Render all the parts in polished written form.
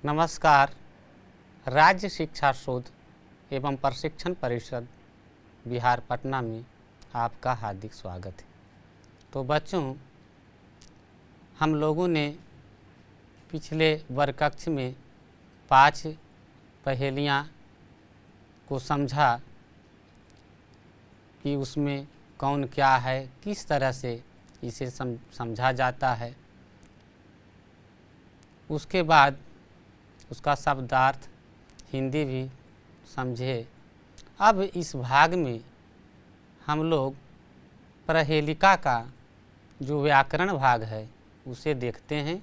नमस्कार। राज्य शिक्षा शोध एवं प्रशिक्षण परिषद बिहार पटना में आपका हार्दिक स्वागत है। तो बच्चों, हम लोगों ने पिछले वर्ग कक्ष में 5 पहेलियाँ को समझा कि उसमें कौन क्या है, किस तरह से इसे समझा जाता है। उसके बाद उसका शब्दार्थ हिंदी भी समझे। अब इस भाग में हम लोग पहेलिका का जो व्याकरण भाग है उसे देखते हैं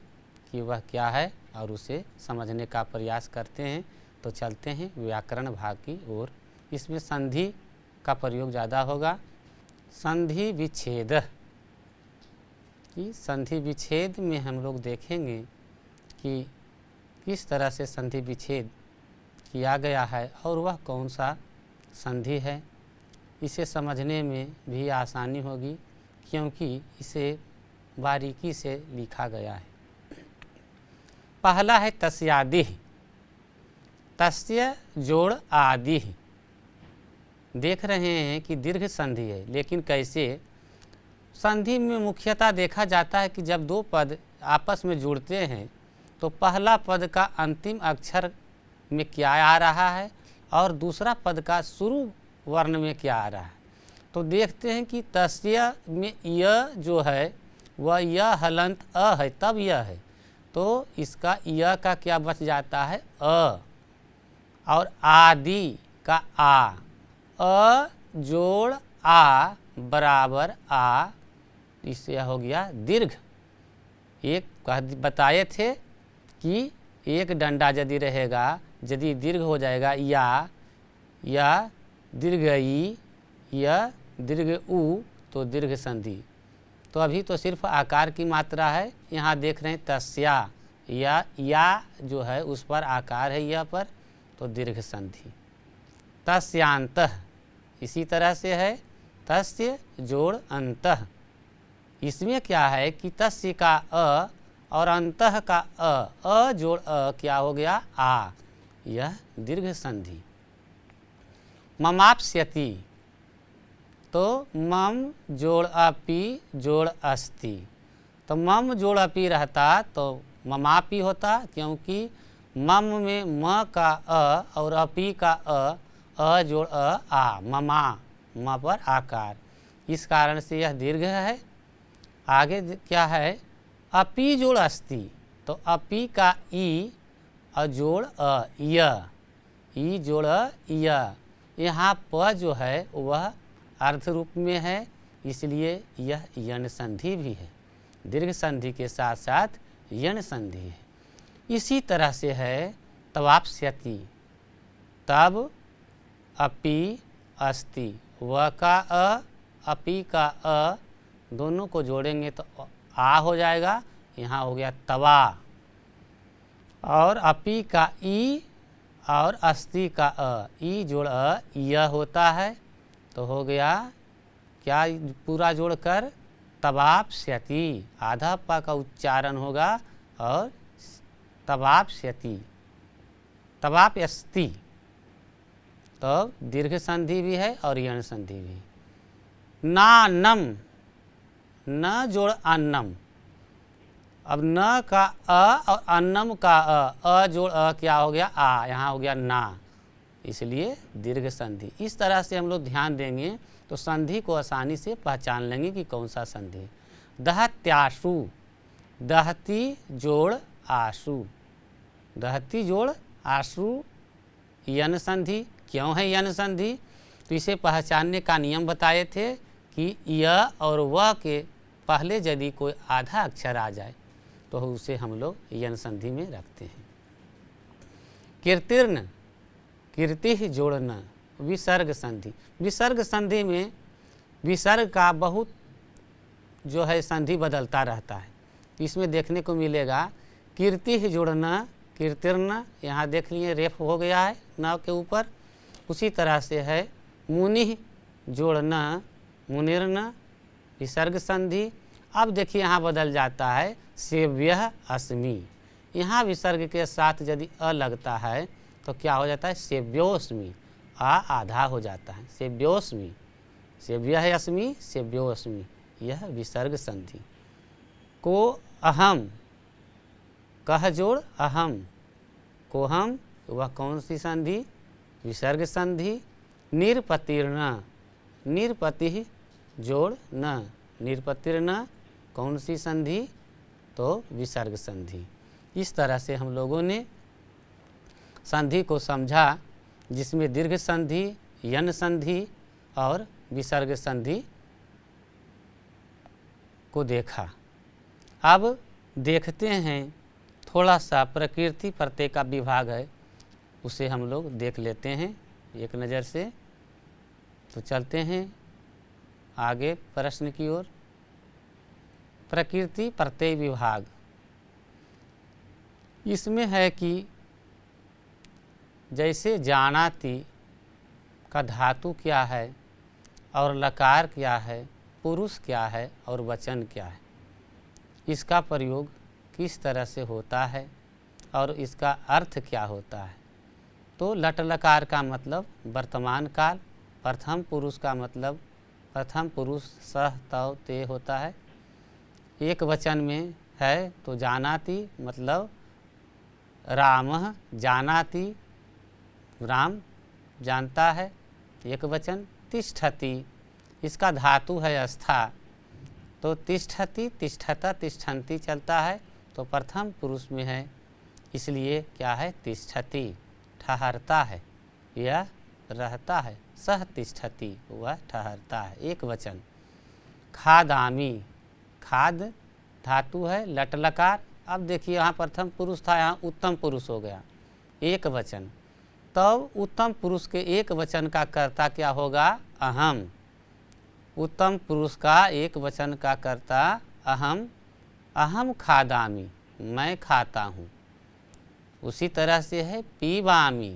कि वह क्या है और उसे समझने का प्रयास करते हैं। तो चलते हैं व्याकरण भाग की ओर। इसमें संधि का प्रयोग ज़्यादा होगा। संधि विच्छेद की संधि विच्छेद में हम लोग देखेंगे कि किस तरह से संधि विच्छेद किया गया है और वह कौन सा संधि है। इसे समझने में भी आसानी होगी क्योंकि इसे बारीकी से लिखा गया है। पहला है तस्यादि, तस्य जोड़ आदि। देख रहे हैं कि दीर्घ संधि है, लेकिन कैसे? संधि में मुख्यतः देखा जाता है कि जब दो पद आपस में जुड़ते हैं तो पहला पद का अंतिम अक्षर में क्या आ रहा है और दूसरा पद का शुरू वर्ण में क्या आ रहा है। तो देखते हैं कि तस्य में य जो है वह य हलंत अ है, तब यह है, तो इसका य का क्या बच जाता है? अ। और आदि का आ जोड़ आ बराबर आ, इससे हो गया दीर्घ। एक बताए थे कि एक डंडा यदि रहेगा, यदि दीर्घ हो जाएगा या दीर्घ ई या दीर्घ उ, तो दीर्घ संधि। तो अभी तो सिर्फ आकार की मात्रा है। यहाँ देख रहे हैं तस्या, या जो है उस पर आकार है यह पर, तो दीर्घ संधि। तस्यांतः इसी तरह से है, तस्य जोड़ अंतः। इसमें क्या है कि तस्य का अ और अंतः का अ जोड़ अ क्या हो गया? आ, यह दीर्घ संधि। ममाप्स्यति, तो मम जोड़ अपि जोड़ अस्ति। तो मम जोड़ अपि रहता तो ममापि होता, क्योंकि मम में म का अ और अपि का अ जोड़ आ, ममा, म पर आकार, इस कारण से यह दीर्घ है। आगे क्या है? अपि जोड़ अस्ति, तो अपि का ई और जोड़ अ, ई जोड़ य। यहाँ प जो है वह अर्ध रूप में है, इसलिए यह यण संधि भी है। दीर्घ संधि के साथ साथ यण संधि है। इसी तरह से है तवाप्स्यति, तब अपि अस्ति, व का अ अपि का अ दोनों को जोड़ेंगे तो आ हो जाएगा, यहाँ हो गया तवा। और अपि का ई और अस्ति का अ, ई जोड़ अ यह होता है, तो हो गया क्या पूरा जोड़कर? तवाप्स्यति। आधा पा का उच्चारण होगा और तवाप्स्यति, तवाप्यस्ति। तो दीर्घ संधि भी है और यण संधि भी। नान्नम, न जोड़ अन्नम। अब न का अ और अन्नम का अ जोड़ अ क्या हो गया? आ, यहाँ हो गया ना, इसलिए दीर्घ संधि। इस तरह से हम लोग ध्यान देंगे तो संधि को आसानी से पहचान लेंगे कि कौन सा संधि। दहत्याशु, दहती जोड़ आशु, दहती जोड़ आशु यण संधि। क्यों है यण संधि? तो इसे पहचानने का नियम बताए थे कि य और व के पहले यदि कोई आधा अक्षर आ जाए तो उसे हम लोग यण संधि में रखते हैं। कीर्तिर्न, कीर्ति जोड़ना, विसर्ग संधि। विसर्ग संधि में विसर्ग का बहुत जो है संधि बदलता रहता है। इसमें देखने को मिलेगा कीर्ति जोड़ना, कीर्तिर्न, यहाँ देख लिए रेफ हो गया है न के ऊपर। उसी तरह से है मुनि जोड़ना, मुनिर्न, विसर्ग संधि। अब देखिए यहाँ बदल जाता है सेव्यः अस्मि, यहाँ विसर्ग के साथ यदि अ लगता है तो क्या हो जाता है, सेव्योस्मि, आ आधा हो जाता है, सेव्योस्मि, सेव्यः अस्मि, सेव्योस्मि, यह विसर्ग संधि। को अहम, कह जोड़ अहम, को हम, वह कौन सी संधि, विसर्ग संधि। निरपतिर्न, निरपति जोड़ न, निरपतिर्न कौन सी संधि, तो विसर्ग संधि। इस तरह से हम लोगों ने संधि को समझा, जिसमें दीर्घ संधि, यन संधि और विसर्ग संधि को देखा। अब देखते हैं थोड़ा सा प्रकृति प्रत्यय का विभाग है, उसे हम लोग देख लेते हैं एक नज़र से। तो चलते हैं आगे प्रश्न की ओर। प्रकृति प्रत्यय विभाग, इसमें है कि जैसे जानाति का धातु क्या है और लकार क्या है, पुरुष क्या है और वचन क्या है, इसका प्रयोग किस तरह से होता है और इसका अर्थ क्या होता है। तो लट लकार का मतलब वर्तमान काल, प्रथम पुरुष का मतलब प्रथम पुरुष सह तव ते होता है। एक वचन में है तो जानाति मतलब रामः जानाति, राम जानता है, एक वचन। तिष्ठति, इसका धातु है स्था, तो तिष्ठति, तिष्ठता, तिष्ठन्ति चलता है, तो प्रथम पुरुष में है, इसलिए क्या है, तिष्ठति, ठहरता है या रहता है। सह तिष्ठति, वह ठहरता है, एक वचन। खादामी, खाद धातु है, लट लकार। अब देखिए यहाँ प्रथम पुरुष था, यहाँ उत्तम पुरुष हो गया, एक वचन। तब उत्तम पुरुष के एक वचन का कर्ता क्या होगा, अहम। उत्तम पुरुष का एक वचन का कर्ता अहम, अहम खादामी, मैं खाता हूँ। उसी तरह से है पीबामी,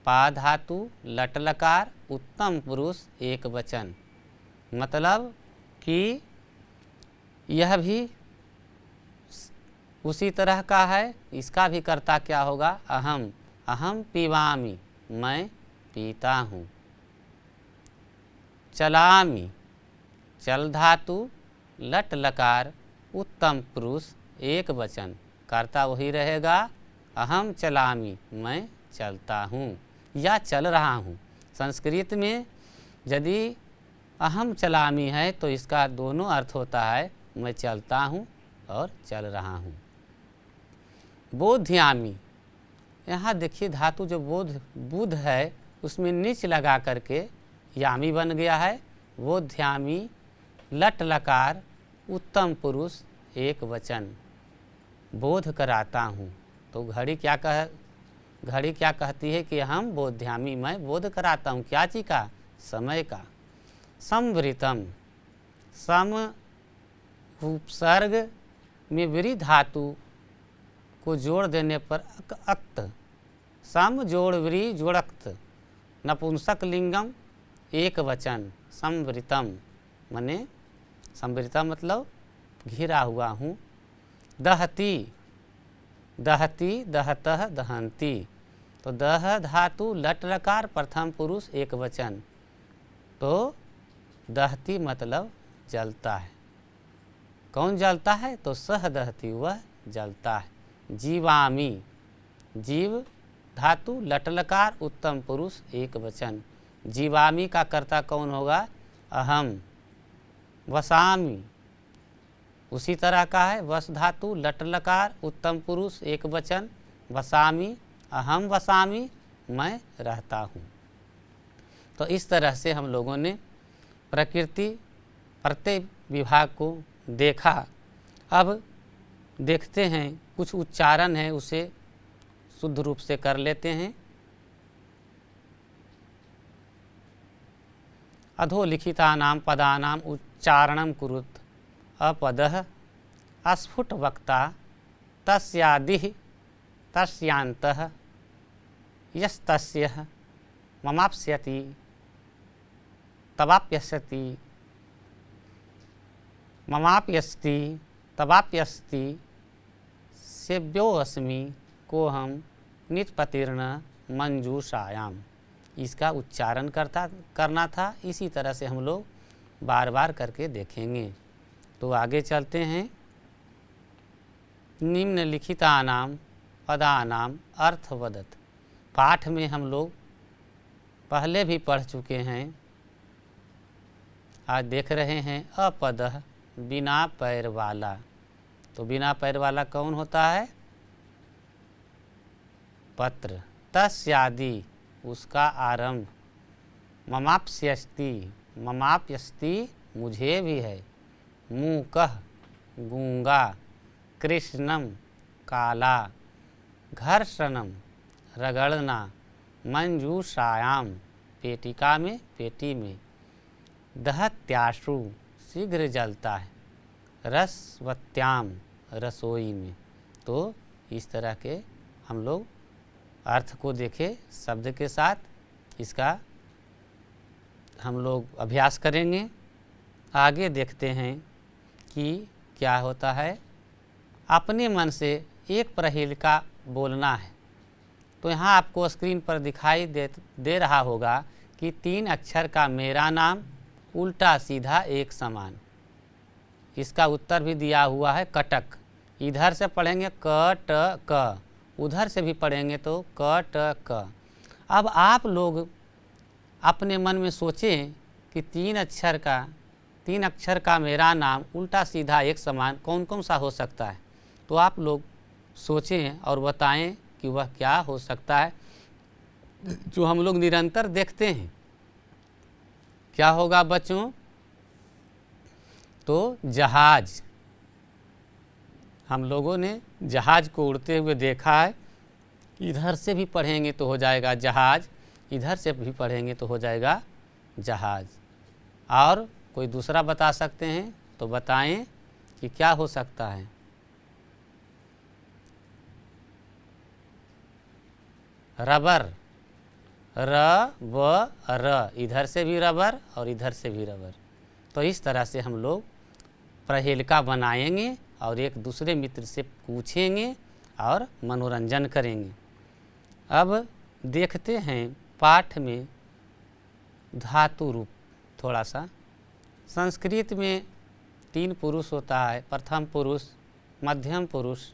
पा धातु लट लकार, उत्तम पुरुष एक वचन, मतलब कि यह भी उसी तरह का है। इसका भी कर्ता क्या होगा, अहम, अहम पीबामी, मैं पीता हूँ। चलामी, चल धातु लट लकार, उत्तम पुरुष एक वचन, कर्ता वही रहेगा, अहम चलामी, मैं चलता हूँ या चल रहा हूँ। संस्कृत में यदि अहम चलामी है तो इसका दोनों अर्थ होता है, मैं चलता हूँ और चल रहा हूँ। बोध्यामी, यहाँ देखिए धातु जो बुध है उसमें नीच लगा करके यामी बन गया है। बोध्यामी लट लकार, उत्तम पुरुष एक वचन, बोध कराता हूँ। तो घड़ी क्या कहती है कि हम बोध्यामी, मैं बोध कराता हूँ, क्या चीज़ का, समय का। संवृतम, सम उपसर्ग में वृ धातु को जोड़ देने पर अक्त, सम जोड़ वृ जोड़क्त, नपुंसक लिंगम एक वचन, संवृतम मने संवृतम मतलब घिरा हुआ हूँ। दहती, दहती दहतः दहंती, तो दह धातु लट लकार प्रथम पुरुष एक वचन, तो दहती मतलब जलता है। कौन जलता है, तो सह दहती, वह जलता है। जीवामी, जीव धातु लट लकार उत्तम पुरुष एक वचन, जीवामी का कर्ता कौन होगा, अहम। वसामी, उसी तरह का है, वस धातु लट लकार उत्तम पुरुष एक वचन, वसामी, अहम वसामी, मैं रहता हूँ। तो इस तरह से हम लोगों ने प्रकृति प्रत्यय विभाग को देखा। अब देखते हैं कुछ उच्चारण है, उसे शुद्ध रूप से कर लेते हैं। अधोलिखितानां पदानां उच्चारणं कुरुत, अपदः अस्फुट वक्ता, तस्यादिः तस्यांतः, यस्तस्यः ममाप्स्यति तवाप्यस्यति, ममाप्यस्ति तवाप्यस्ति, सेव्योऽस्मि कोहम निष्पतीर्ण मंजूषायाम। इसका उच्चारण करना था। इसी तरह से हम लोग बार बार करके देखेंगे। तो आगे चलते हैं। निम्नलिखितानाम पदानाम अर्थ वदत। पाठ में हम लोग पहले भी पढ़ चुके हैं। आज देख रहे हैं अपदः बिना पैर वाला। तो बिना पैर वाला कौन होता है? पत्र। तस्यादि उसका आरंभ। ममाप्स्यस्ति ममाप्यस्ति मुझे भी है। मूकः गूंगा। कृष्णम काला। घर्षणम रगड़ना। मंजूषायाम पेटिका में पेटी में। दहत्याशु शीघ्र जलता है। रसवत्याम रसोई में। तो इस तरह के हम लोग अर्थ को देखे शब्द के साथ इसका हम लोग अभ्यास करेंगे। आगे देखते हैं कि क्या होता है। अपने मन से एक प्रहेलिका बोलना है। तो यहाँ आपको स्क्रीन पर दिखाई दे रहा होगा कि 3 अक्षर का मेरा नाम उल्टा सीधा एक समान। इसका उत्तर भी दिया हुआ है कटक। इधर से पढ़ेंगे क ट क, उधर से भी पढ़ेंगे तो क ट क। अब आप लोग अपने मन में सोचें कि 3 अक्षर का मेरा नाम उल्टा सीधा एक समान कौन कौन सा हो सकता है। तो आप लोग सोचें और बताएं कि वह क्या हो सकता है जो हम लोग निरंतर देखते हैं। क्या होगा बच्चों? तो जहाज। हम लोगों ने जहाज को उड़ते हुए देखा है। इधर से भी पढ़ेंगे तो हो जाएगा जहाज, इधर से भी पढ़ेंगे तो हो जाएगा जहाज। और कोई दूसरा बता सकते हैं तो बताएं कि क्या हो सकता है। रबर। र व र, इधर से भी रबर और इधर से भी रबर। तो इस तरह से हम लोग प्रहेलिका बनाएंगे और एक दूसरे मित्र से पूछेंगे और मनोरंजन करेंगे। अब देखते हैं पाठ में धातु रूप थोड़ा सा। संस्कृत में 3 पुरुष होता है। प्रथम पुरुष, मध्यम पुरुष,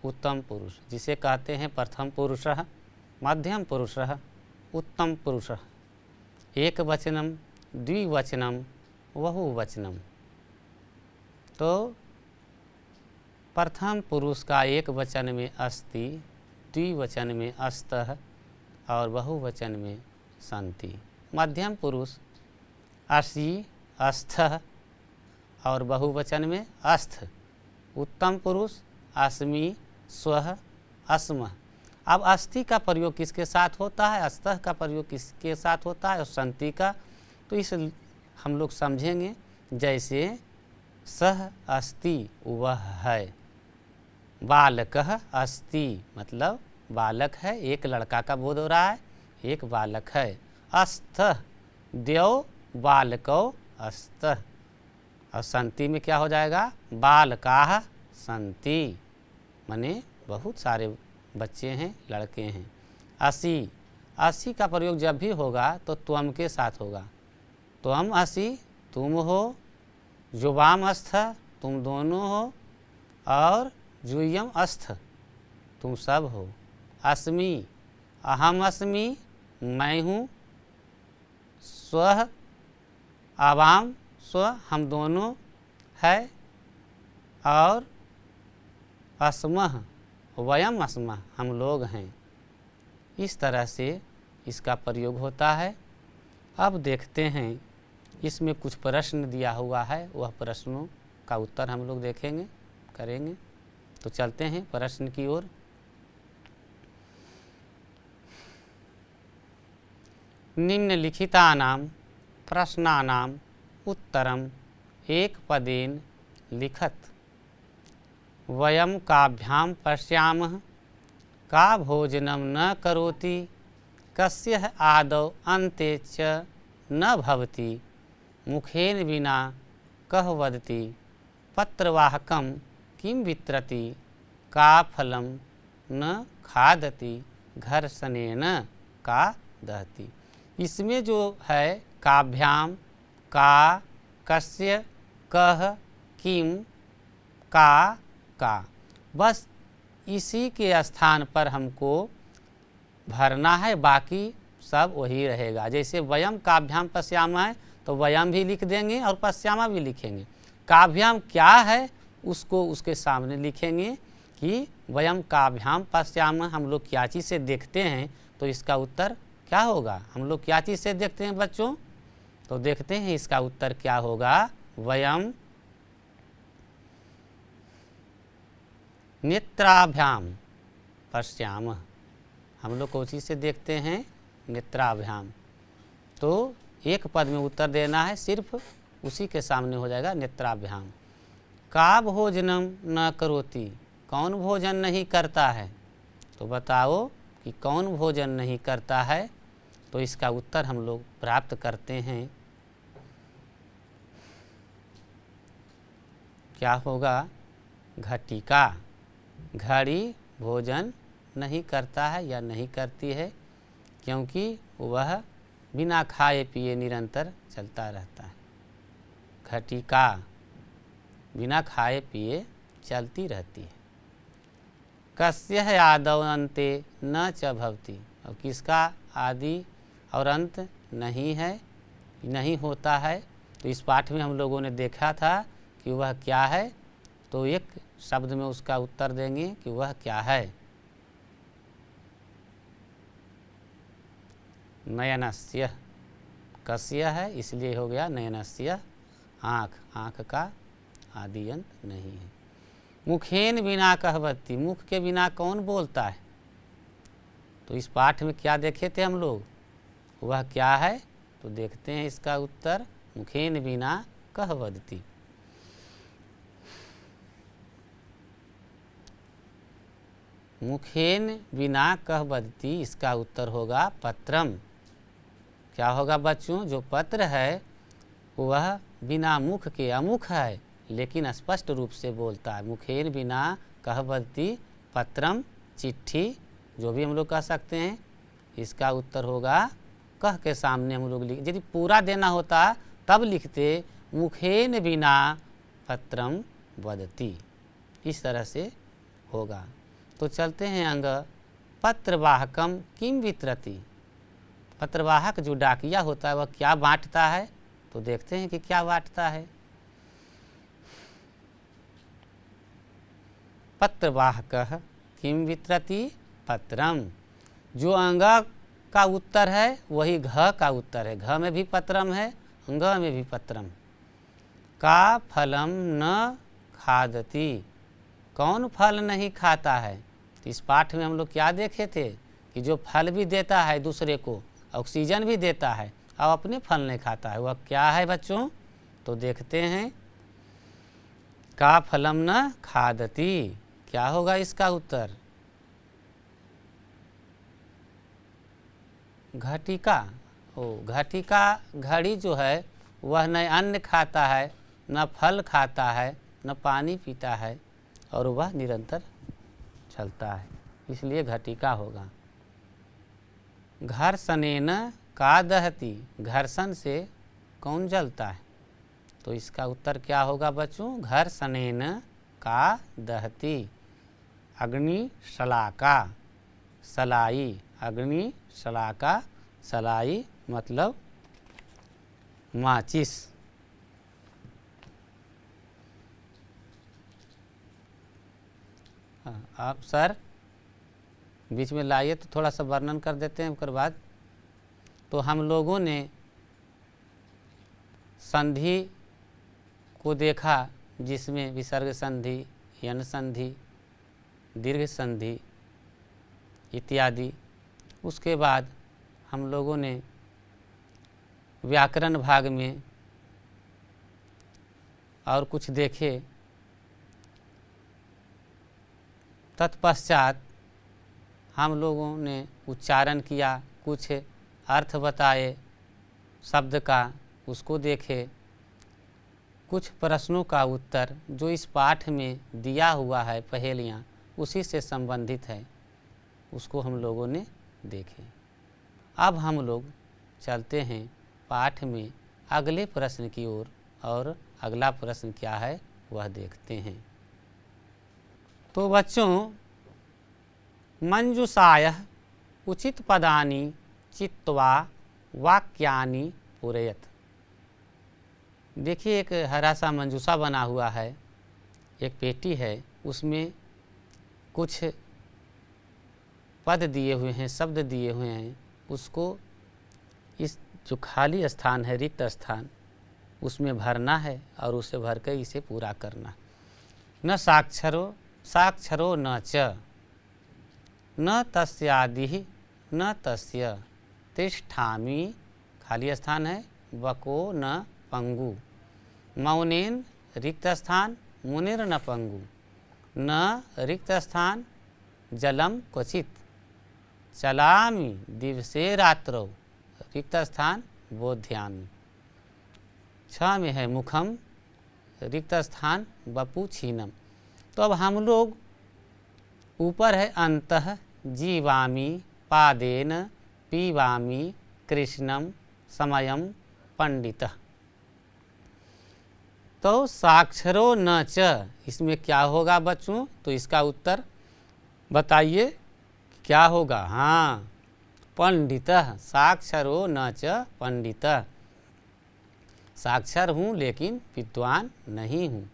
उत्तम पुरुष, जिसे कहते हैं प्रथम पुरुषः, मध्यम पुरुषः, उत्तम पुरुषः। एक वचनम, द्विवचनम, बहुवचनम। तो प्रथम पुरुष का एक वचन में अस्ति, द्विवचन में अस्तः और बहुवचन में सन्ति। मध्यम पुरुष असि, अस्थः और बहुवचन में अस्थ। उत्तम पुरुष अस्मि, स्वः, अस्मः। अब अस्थि का प्रयोग किसके साथ होता है, अस्तः का प्रयोग किसके साथ होता है और सन्ति का। तो इस हम लोग समझेंगे। जैसे सह अस्ति वह है। बालकः अस्ति मतलब बालक है, एक लड़का का बोध हो रहा है, एक बालक है। अस्थः द्यौ बालकौ अस्तः। और सन्ति में क्या हो जाएगा? बालकाः सन्ति, माने बहुत सारे बच्चे हैं, लड़के हैं। असि, असि का प्रयोग जब भी होगा तो त्वम के साथ होगा। त्वम असि तुम हो, जुवाम अस्थ तुम दोनों हो, और जुयम अस्थ तुम सब हो। अस्मि अहम अस्मि मैं हूँ। स्वः आवाम स्व हम दोनों है। और अस्मः वयम अस्मः हम लोग हैं। इस तरह से इसका प्रयोग होता है। अब देखते हैं इसमें कुछ प्रश्न दिया हुआ है, वह प्रश्नों का उत्तर हम लोग देखेंगे, करेंगे। तो चलते हैं प्रश्न की ओर। निम्नलिखितानां प्रश्नानां उत्तरम् एकपदेन लिखत। वयं काभ्यां पश्यामः का भोजनं न करोति, कस्य आदौ अन्ते च न भवति, मुखेन विना कः वदति, पत्रवाहकं किं वित्रति, का फलम न खादति घर्षणेन का दहति। इसमें जो है काभ्याम का, कस्य, कह, किम, का बस इसी के स्थान पर हमको भरना है, बाकी सब वही रहेगा। जैसे वयम काभ्याम पश्यामा है तो वयम भी लिख देंगे और पश्यामा भी लिखेंगे। काभ्याम क्या है उसको उसके सामने लिखेंगे कि वयम काभ्याम पश्यामा, हम लोग क्या चीज़ से देखते हैं, तो इसका उत्तर क्या होगा। हम लोग क्या चीज़ से देखते हैं बच्चों, तो देखते हैं इसका उत्तर क्या होगा। वयम नेत्राभ्याम पश्यामः, हम लोग कौन चीज़ से देखते हैं, नेत्राभ्याम। तो एक पद में उत्तर देना है, सिर्फ उसी के सामने हो जाएगा नेत्राभ्याम। का भोजनम न करोति, कौन भोजन नहीं करता है, तो बताओ कि कौन भोजन नहीं करता है। तो इसका उत्तर हम लोग प्राप्त करते हैं, क्या होगा, घटिका। घड़ी भोजन नहीं करता है या नहीं करती है, क्योंकि वह बिना खाए पिए निरंतर चलता रहता है। घटिका बिना खाए पिए चलती रहती है। कस्य आदौ अन्ते न च भवति, और किसका आदि और अंत नहीं है, नहीं होता है। तो इस पाठ में हम लोगों ने देखा था कि वह क्या है, तो एक शब्द में उसका उत्तर देंगे कि वह क्या है। नयनस्य, कस्य है इसलिए हो गया नयनस्य, आँख, आँख का आदि अंत नहीं है। मुखेन बिना कहवती, मुख के बिना कौन बोलता है। तो इस पाठ में क्या देखे थे हम लोग, वह क्या है, तो देखते हैं इसका उत्तर। मुखेन बिना कहवती, मुखेन बिना कहवती, इसका उत्तर होगा पत्रम। क्या होगा बच्चों, जो पत्र है वह बिना मुख के अमुख है, लेकिन स्पष्ट रूप से बोलता है। मुखेन बिना कहवती पत्रम, चिट्ठी, जो भी हम लोग कह सकते हैं। इसका उत्तर होगा कह के सामने हम लोग लिख, यदि पूरा देना होता तब लिखते मुखेन बिना पत्रम वदति, इस तरह से होगा। तो चलते हैं अंग पत्रवाहकम किम वितरति, पत्रवाहक जो डाकिया होता है वह क्या बांटता है, तो देखते हैं कि क्या बांटता है। पत्रवाहकः किम वितरति पत्रम, जो अंग का उत्तर है वही घ का उत्तर है। घ में भी पत्रम है, अंग में भी पत्रम। का फलम न खादति, कौन फल नहीं खाता है। तो इस पाठ में हम लोग क्या देखे थे कि जो फल भी देता है दूसरे को, ऑक्सीजन भी देता है, और अपने फल नहीं खाता है, वह क्या है बच्चों, तो देखते हैं। का फलम न खादति, क्या होगा इसका उत्तर, घटिका। ओ घटिका, घड़ी जो है वह न अन्न खाता है, न फल खाता है, न पानी पीता है, और वह निरंतर चलता है, इसलिए घटिका होगा। घर्षणेन का दहति, घर्षण से कौन जलता है। तो इसका उत्तर क्या होगा बच्चों, घर्षणेन का दहति अग्नि शलाका, सलाई, अग्नि शलाका, सलाई मतलब माचिस। आप सर बीच में लाइए तो थोड़ा सा वर्णन कर देते हैं उसके बाद। तो हम लोगों ने संधि को देखा, जिसमें विसर्ग संधि, यन संधि, दीर्घ संधि इत्यादि। उसके बाद हम लोगों ने व्याकरण भाग में और कुछ देखे। तत्पश्चात हम लोगों ने उच्चारण किया, कुछ अर्थ बताए शब्द का, उसको देखे। कुछ प्रश्नों का उत्तर जो इस पाठ में दिया हुआ है पहेलियाँ, उसी से संबंधित है, उसको हम लोगों ने देखे। अब हम लोग चलते हैं पाठ में अगले प्रश्न की ओर, और अगला प्रश्न क्या है वह देखते हैं। तो बच्चों, मंजूषायः उचित पदानि चित्वा वाक्यानि पूरयत। देखिए, एक हरा सा मंजूषा बना हुआ है, एक पेटी है, उसमें कुछ पद दिए हुए हैं, शब्द दिए हुए हैं। उसको इस जो खाली स्थान है, रिक्त स्थान, उसमें भरना है और उसे भर कर इसे पूरा करना। न साक्षरो साक्षरो न च न तस्यादिः न तस्य तिष्ठामि, खाली स्थान है, बको न पंगु, मौनेन रिक्त स्थान, मुनिर न पंगु, न रिक्त स्थान, जलम क्वचित, चलामि दिवसे रात्रौ, रिक्त स्थान, बोध्यामि। 6 में है मुखम, रिक्त स्थान, बपु छीनम। तो अब हम लोग ऊपर है अंतः जीवामि पादेन पीवामि कृष्णम समयम पंडितः। तो साक्षरो न च, इसमें क्या होगा बच्चों? तो इसका उत्तर बताइए क्या होगा? हाँ, पंडितः। साक्षरो न च पंडितः, साक्षर हूँ लेकिन विद्वान नहीं हूँ।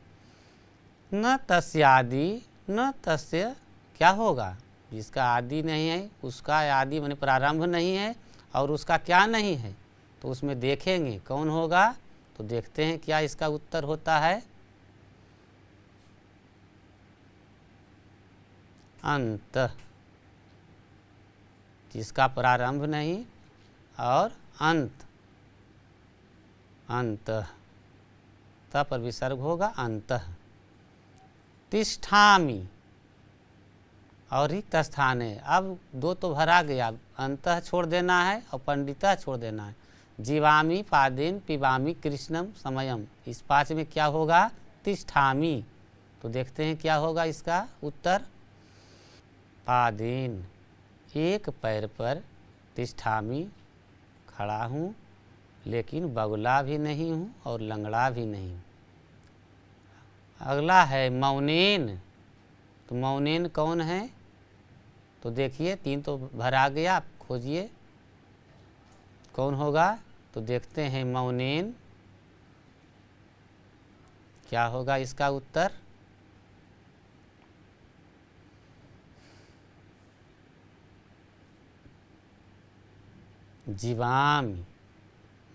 न तस्यादि न तस्य, क्या होगा? जिसका आदि नहीं है उसका आदि माने प्रारंभ नहीं है, और उसका क्या नहीं है, तो उसमें देखेंगे कौन होगा। तो देखते हैं क्या इसका उत्तर होता है। अंत, जिसका प्रारंभ नहीं और अंत, अंत त पर विसर्ग होगा, अंतः। तिष्ठामि और रिक्त स्थान है, अब 2 तो भरा गया, अंतः छोड़ देना है और पंडितः छोड़ देना है। जीवामि पादेन पिबामि कृष्णम समयम, इस 5 में क्या होगा? तिष्ठामि। तो देखते हैं क्या होगा इसका उत्तर। पादेन, एक पैर पर, तिष्ठामि, खड़ा हूँ, लेकिन बगुला भी नहीं हूँ और लंगड़ा भी नहीं हूँ। अगला है मौनेन, तो मौनेन कौन है? तो देखिए 3 तो भरा गया, आप खोजिए कौन होगा। तो देखते हैं मौनेन क्या होगा इसका उत्तर। जीवामि,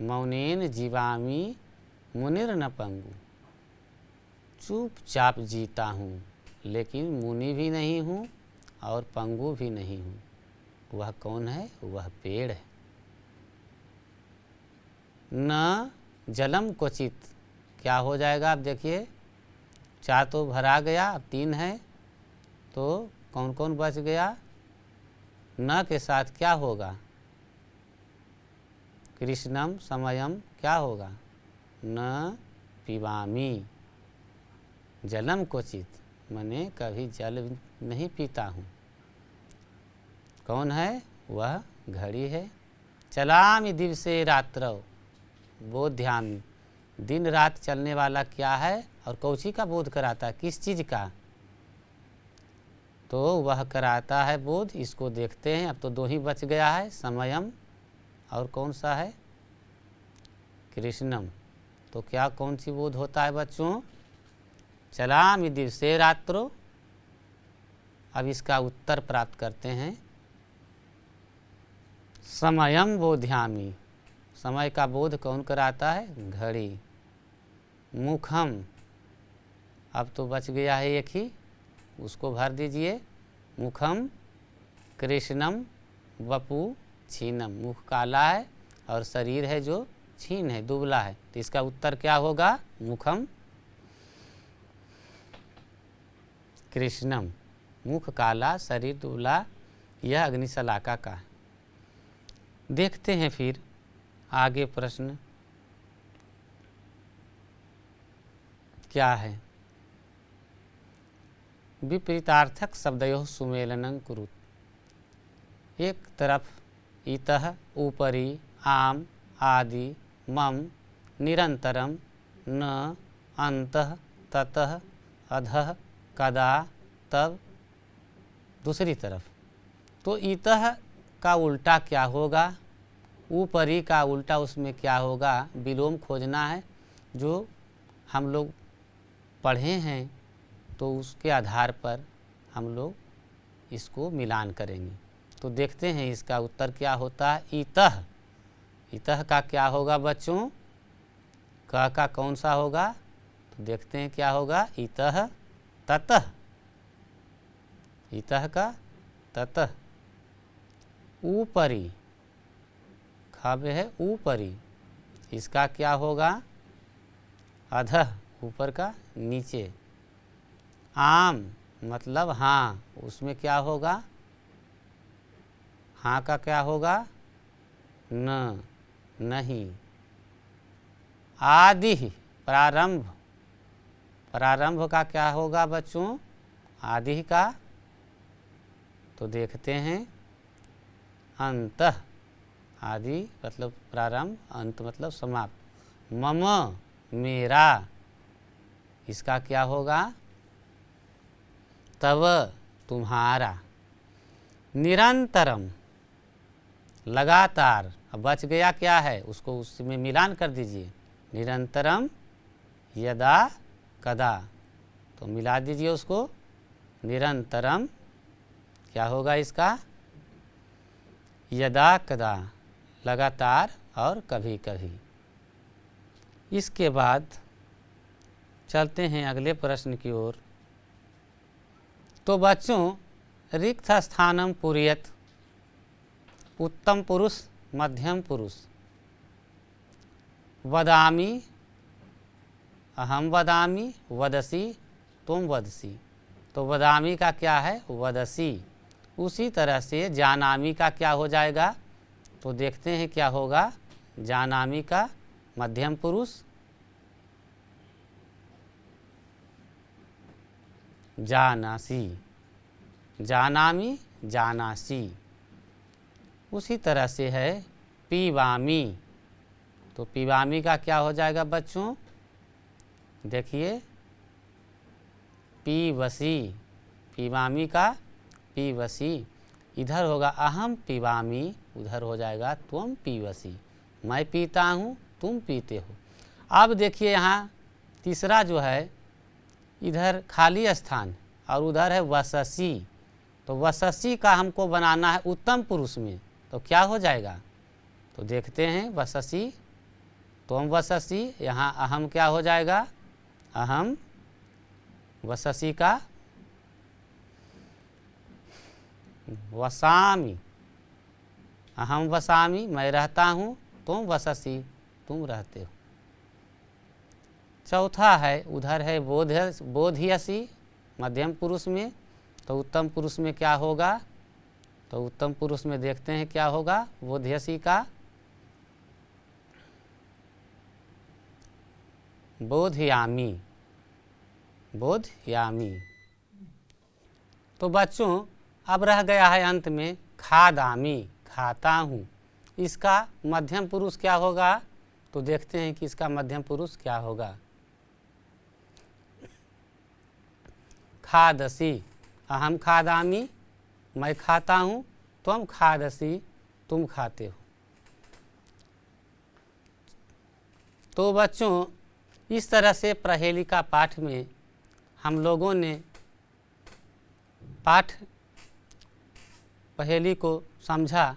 मौनेन जीवामि मुनिर न पंगु, चुपचाप जीता हूँ लेकिन मुनि भी नहीं हूँ और पंगु भी नहीं हूँ। वह कौन है? वह पेड़ है। न जलम क्वचित, क्या हो जाएगा? आप देखिए 4 तो भरा गया, अब 3 है, तो कौन कौन बच गया? न के साथ क्या होगा? कृष्णम समयम, क्या होगा? न पिबामि जलम क्वचित, मैंने कभी जल नहीं पीता हूँ। कौन है? वह घड़ी है। चलामि दिवसे रात्रौ बोध्यामि, दिन रात चलने वाला क्या है और कौची का बोध कराता है? किस चीज़ का? तो वह कराता है बोध। इसको देखते हैं, अब तो 2 ही बच गया है, समयम और कौन सा है? कृष्णम। तो क्या कौन सी बोध होता है बच्चों? चलामि दिवसे रात्रो। अब इसका उत्तर प्राप्त करते हैं। समयम बोध्यामि, समय का बोध कौन कराता है? घड़ी। मुखम, अब तो बच गया है एक ही, उसको भर दीजिए। मुखम कृष्णम वपु छीनम, मुख काला है और शरीर है जो छीन है, दुबला है। तो इसका उत्तर क्या होगा? मुखम कृष्णम, मुख काला शरीर दुबला, यह अग्निशलाका का है। देखते हैं फिर आगे प्रश्न क्या है। विपरीतार्थक शब्दयोः सुमेलनं कुरुत्। एक तरफ इतः ऊपरी, आम, आदि, मम, निरंतरम, न, अंतः, ततः, अधः, कदा, तब। दूसरी तरफ तो इतः का उल्टा क्या होगा, ऊपरी का उल्टा उसमें क्या होगा, विलोम खोजना है जो हम लोग पढ़े हैं, तो उसके आधार पर हम लोग इसको मिलान करेंगे। तो देखते हैं इसका उत्तर क्या होता है। इतः, इतः का क्या होगा बच्चों, क का कौन सा होगा, तो देखते हैं क्या होगा, इतः ततः, इतः का ततः। ऊपरी, खावे है ऊपरी, इसका क्या होगा, अधः, ऊपर का नीचे। आम मतलब हाँ, उसमें क्या होगा, हाँ का क्या होगा, न, नहीं। आदि, प्रारंभ, प्रारंभ का क्या होगा बच्चों, आदि का, तो देखते हैं अंतः, आदि मतलब प्रारंभ, अंत मतलब समाप्त। मम, मेरा, इसका क्या होगा, तव, तुम्हारा। निरंतरम, लगातार। अब बच गया क्या है, उसको उसमें मिलान कर दीजिए। निरंतरम यदा कदा, तो मिला दीजिए उसको। निरंतरम क्या होगा इसका, यदा कदा, लगातार और कभी कभी। इसके बाद चलते हैं अगले प्रश्न की ओर। तो बच्चों, रिक्त स्थानम पूरयत, उत्तम पुरुष, मध्यम पुरुष। वदामि, अहम वदामि, वदसी, तुम वदसी। तो वदामि का क्या है, वदसी। उसी तरह से जानामि का क्या हो जाएगा, तो देखते हैं क्या होगा। जानामि का मध्यम पुरुष, जानासी, जानामि, जानासी। उसी तरह से है पीवामी, तो पीवामी का क्या हो जाएगा बच्चों, देखिए पीवसी, पीवामी का पीवसी। इधर होगा अहम पीवामी, उधर हो जाएगा त्वम पीवसी, मैं पीता हूँ तुम पीते हो। अब देखिए यहाँ तीसरा जो है, इधर खाली स्थान और उधर है वससी। तो वससी का हमको बनाना है उत्तम पुरुष में, तो क्या हो जाएगा, तो देखते हैं। वससी, त्वम वससी, यहाँ अहम क्या हो जाएगा, अहम। वससी का वसामि, अहम वसामि, मैं रहता हूँ, तुम वससी, तुम रहते हो। चौथा है, उधर है बोध्यसी, मध्यम पुरुष में। तो उत्तम पुरुष में क्या होगा, तो उत्तम पुरुष में देखते हैं क्या होगा, बोध्यसी का बोधयामी, बोधयामी। तो बच्चों, अब रह गया है अंत में खादामी, खाता हूँ। इसका मध्यम पुरुष क्या होगा, तो देखते हैं कि इसका मध्यम पुरुष क्या होगा। खादसी, अहम खादामी, मैं खाता हूँ, त्वम खादसी, तुम खाते हो। तो बच्चों, इस तरह से प्रहेलिका पाठ में हम लोगों ने पाठ पहेली को समझा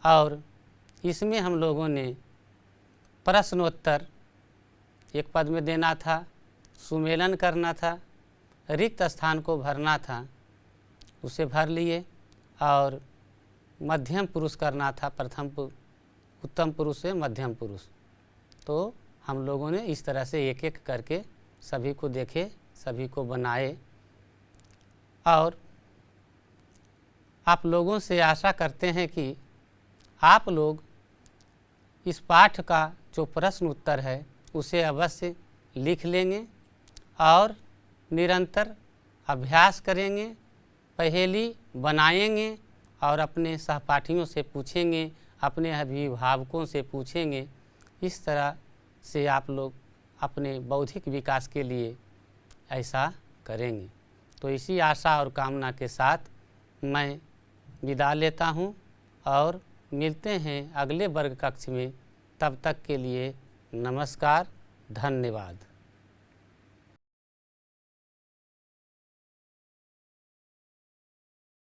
और इसमें हम लोगों ने प्रश्नोत्तर एक पद में देना था, सुमेलन करना था, रिक्त स्थान को भरना था, उसे भर लिए, और मध्यम पुरुष करना था, उत्तम पुरुष से मध्यम पुरुष। तो हम लोगों ने इस तरह से एक एक करके सभी को देखे, सभी को बनाए, और आप लोगों से आशा करते हैं कि आप लोग इस पाठ का जो प्रश्न उत्तर है उसे अवश्य लिख लेंगे और निरंतर अभ्यास करेंगे, पहेली बनाएंगे और अपने सहपाठियों से पूछेंगे, अपने अभिभावकों से पूछेंगे। इस तरह से आप लोग अपने बौद्धिक विकास के लिए ऐसा करेंगे। तो इसी आशा और कामना के साथ मैं विदा लेता हूँ और मिलते हैं अगले वर्ग कक्ष में। तब तक के लिए नमस्कार, धन्यवाद।